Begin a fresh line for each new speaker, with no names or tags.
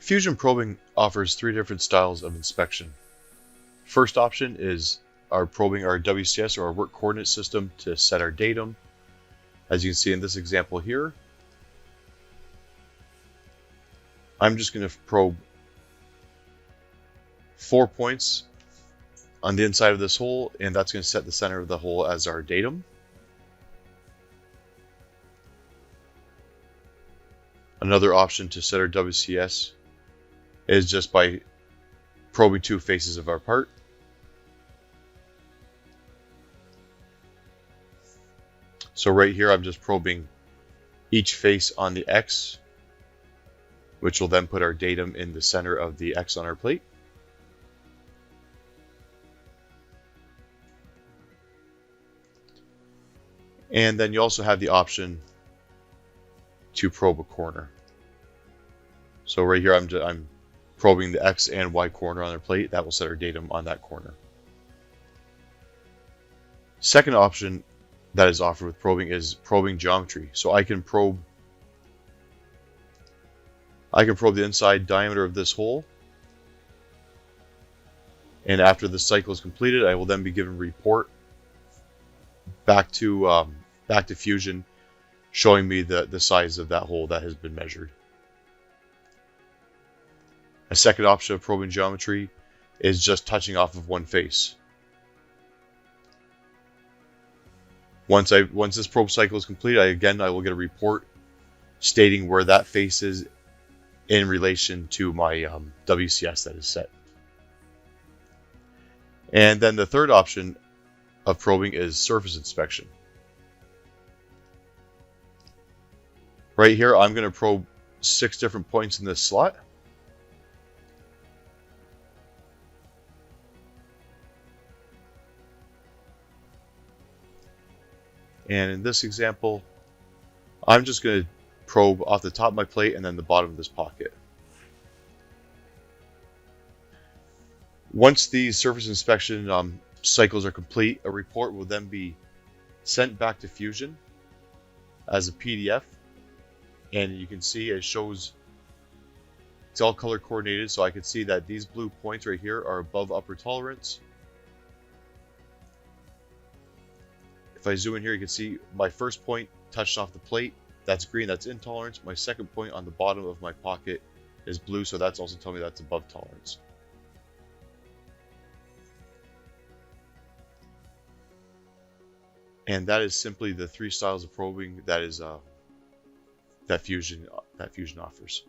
Fusion probing offers three different styles of inspection. First option is probing our WCS or our work coordinate system to set our datum. As you can see in this example here, I'm just going to probe 4 points on the inside of this hole, and that's going to set the center of the hole as our datum. Another option to set our WCS is just by probing 2 faces of our part. So right here I'm just probing each face on the X, which will then put our datum in the center of the X on our plate. And then you also have the option to probe a corner. So right here I'm probing the X and Y corner on our plate. That will set our datum on that corner. Second option that is offered with probing is probing geometry. So I can probe the inside diameter of this hole, and after the cycle is completed, I will then be given a report back to Fusion, showing me the size of that hole that has been measured. A second option of probing geometry is just touching off of one face. Once this probe cycle is complete, I will get a report stating where that face is in relation to my WCS that is set. And then the third option of probing is surface inspection. Right here, I'm going to probe 6 different points in this slot. And in this example, I'm just going to probe off the top of my plate and then the bottom of this pocket. Once these surface inspection cycles are complete, a report will then be sent back to Fusion as a PDF. And you can see it shows it's all color coordinated, so I can see that these blue points right here are above upper tolerance. If I zoom in here, you can see my first point touched off the plate. That's green, that's in tolerance. My second point on the bottom of my pocket is blue, so that's also telling me that's above tolerance. And that is simply the 3 styles of probing that Fusion offers.